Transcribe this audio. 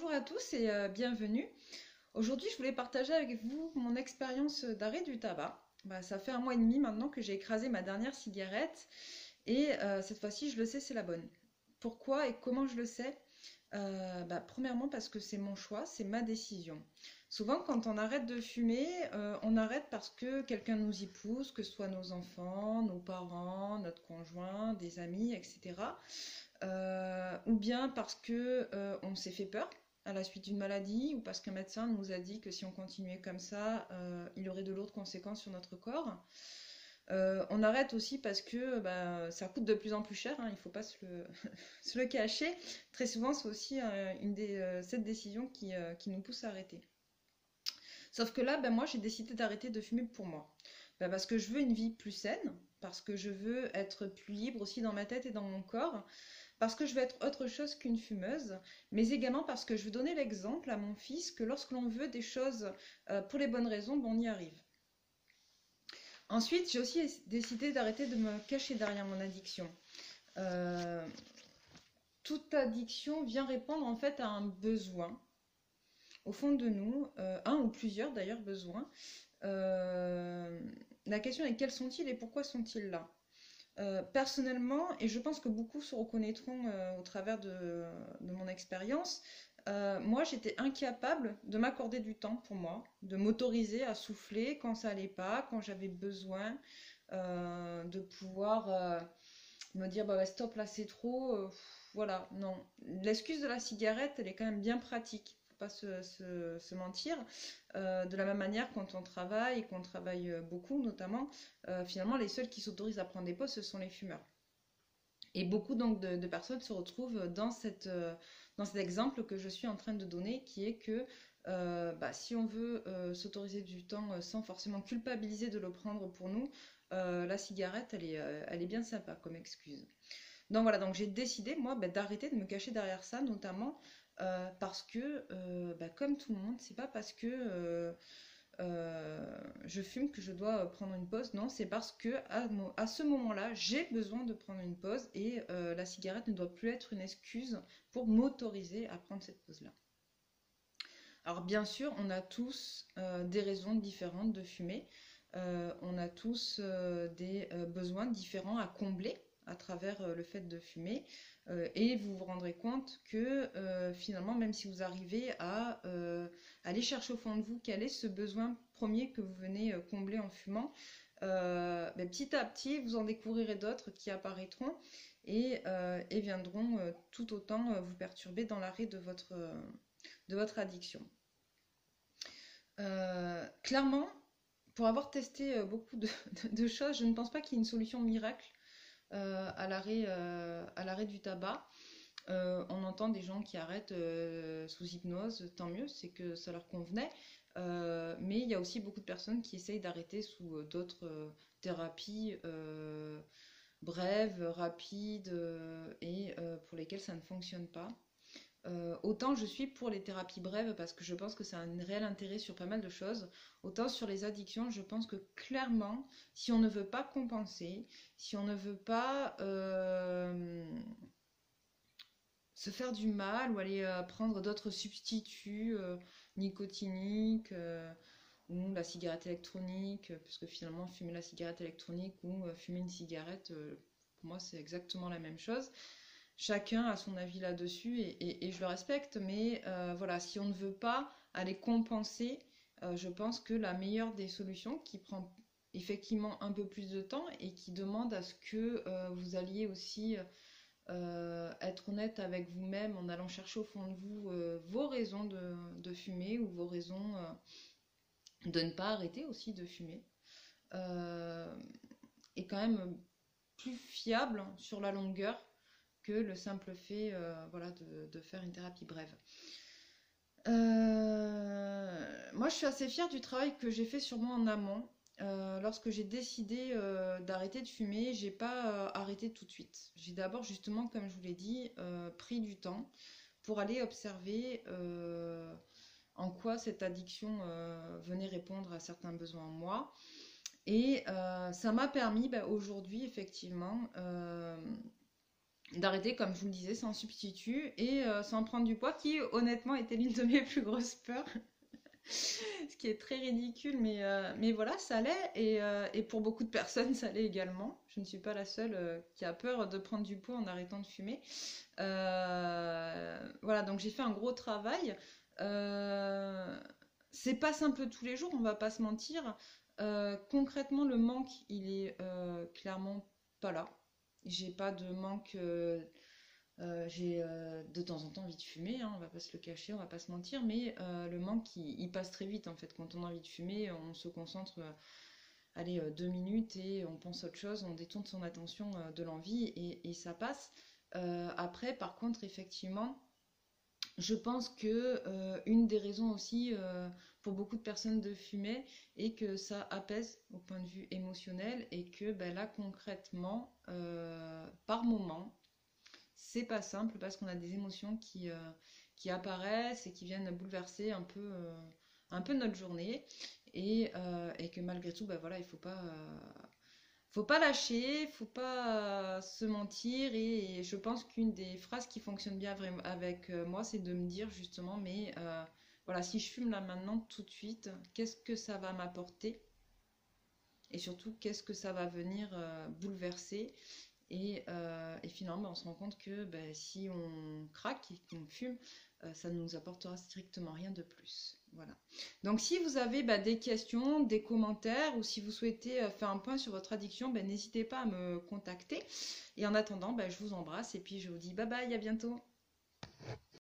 Bonjour à tous et bienvenue. Aujourd'hui, je voulais partager avec vous mon expérience d'arrêt du tabac. Ça fait 1 mois et demi maintenant que j'ai écrasé ma dernière cigarette et cette fois-ci, je le sais, c'est la bonne. Pourquoi et comment je le sais? Premièrement parce que c'est mon choix, c'est ma décision. Souvent, quand on arrête de fumer, on arrête parce que quelqu'un nous y pousse, que ce soit nos enfants, nos parents, notre conjoint, des amis, etc. Ou bien parce que on s'est fait peur à la suite d'une maladie, ou parce qu'un médecin nous a dit que si on continuait comme ça, il aurait de lourdes conséquences sur notre corps. On arrête aussi parce que ça coûte de plus en plus cher, hein, il ne faut pas se le cacher. Très souvent, c'est aussi cette décision qui nous pousse à arrêter. Sauf que là, moi, j'ai décidé d'arrêter de fumer pour moi. Parce que je veux une vie plus saine, parce que je veux être plus libre aussi dans ma tête et dans mon corps, parce que je veux être autre chose qu'une fumeuse, mais également parce que je veux donner l'exemple à mon fils que lorsque l'on veut des choses pour les bonnes raisons, on y arrive. Ensuite, j'ai aussi décidé d'arrêter de me cacher derrière mon addiction. Euh, Toute addiction vient répondre en fait à un besoin au fond de nous, un ou plusieurs d'ailleurs besoins. Euh, la question est quels sont-ils et pourquoi sont-ils là? Personnellement, et je pense que beaucoup se reconnaîtront au travers de mon expérience, moi j'étais incapable de m'accorder du temps pour moi, de m'autoriser à souffler quand ça allait pas, quand j'avais besoin de pouvoir me dire stop là c'est trop, voilà, non. L'excuse de la cigarette elle est quand même bien pratique, faut pas se mentir. De la même manière quand on travaille, et qu'on travaille beaucoup notamment, finalement les seuls qui s'autorisent à prendre des pauses ce sont les fumeurs. Et beaucoup donc de personnes se retrouvent dans cet exemple que je suis en train de donner, qui est que si on veut s'autoriser du temps sans forcément culpabiliser de le prendre pour nous, la cigarette, elle est bien sympa comme excuse. Donc voilà, donc j'ai décidé, moi, d'arrêter de me cacher derrière ça, notamment parce que, comme tout le monde, c'est pas parce que je fume que je dois prendre une pause. Non, c'est parce que à ce moment-là, j'ai besoin de prendre une pause et la cigarette ne doit plus être une excuse pour m'autoriser à prendre cette pause-là. Alors bien sûr, on a tous des raisons différentes de fumer. On a tous des besoins différents à combler à travers le fait de fumer. Et vous vous rendrez compte que finalement, même si vous arrivez à aller chercher au fond de vous quel est ce besoin premier que vous venez combler en fumant, petit à petit, vous en découvrirez d'autres qui apparaîtront et viendront tout autant vous perturber dans l'arrêt de votre addiction. Clairement, pour avoir testé beaucoup de choses, je ne pense pas qu'il y ait une solution miracle à l'arrêt du tabac. On entend des gens qui arrêtent sous hypnose, tant mieux, c'est que ça leur convenait. Mais il y a aussi beaucoup de personnes qui essayent d'arrêter sous d'autres thérapies brèves, rapides et pour lesquelles ça ne fonctionne pas. Autant je suis pour les thérapies brèves parce que je pense que ça a un réel intérêt sur pas mal de choses, autant sur les addictions, je pense que clairement, si on ne veut pas compenser, si on ne veut pas se faire du mal ou aller prendre d'autres substituts nicotiniques ou la cigarette électronique, puisque finalement fumer la cigarette électronique ou fumer une cigarette, pour moi c'est exactement la même chose. Chacun a son avis là-dessus et je le respecte, mais voilà, si on ne veut pas aller compenser, je pense que la meilleure des solutions, qui prend effectivement un peu plus de temps et qui demande à ce que vous alliez aussi être honnête avec vous-même en allant chercher au fond de vous vos raisons de fumer ou vos raisons de ne pas arrêter aussi de fumer, est quand même plus fiable sur la longueur que le simple fait voilà, de faire une thérapie brève. Moi, je suis assez fière du travail que j'ai fait sur moi en amont. Lorsque j'ai décidé d'arrêter de fumer, j'ai pas arrêté tout de suite. J'ai d'abord, justement, comme je vous l'ai dit, pris du temps pour aller observer en quoi cette addiction venait répondre à certains besoins en moi. Et ça m'a permis aujourd'hui, effectivement, d'arrêter, comme je vous le disais, sans substitut et sans prendre du poids, qui honnêtement était l'une de mes plus grosses peurs. Ce qui est très ridicule, mais voilà, ça l'est. Et pour beaucoup de personnes, ça l'est également. Je ne suis pas la seule qui a peur de prendre du poids en arrêtant de fumer. Voilà, donc j'ai fait un gros travail. Euh, c'est pas simple tous les jours, on va pas se mentir. Concrètement, le manque, il est clairement pas là. J'ai pas de manque. J'ai de temps en temps envie de fumer, hein, on va pas se le cacher, on va pas se mentir, mais le manque il passe très vite en fait. Quand on a envie de fumer, on se concentre, allez, 2 minutes et on pense à autre chose, on détourne son attention de l'envie et ça passe. Après, par contre, effectivement, je pense que une des raisons aussi pour beaucoup de personnes de fumer est que ça apaise au point de vue émotionnel et que ben, là concrètement, par moment, c'est pas simple parce qu'on a des émotions qui apparaissent et qui viennent bouleverser un peu notre journée et que malgré tout, bah voilà, il faut pas lâcher, faut pas se mentir et je pense qu'une des phrases qui fonctionne bien avec moi, c'est de me dire justement, mais voilà, si je fume là maintenant tout de suite, qu'est-ce que ça va m'apporter et surtout qu'est-ce que ça va venir bouleverser et finalement, ben, on se rend compte que ben, si on craque et qu'on fume, ça ne nous apportera strictement rien de plus. Voilà. Donc si vous avez ben, des questions, des commentaires ou si vous souhaitez faire un point sur votre addiction, ben, n'hésitez pas à me contacter. Et en attendant, ben, je vous embrasse et puis je vous dis bye bye, à bientôt.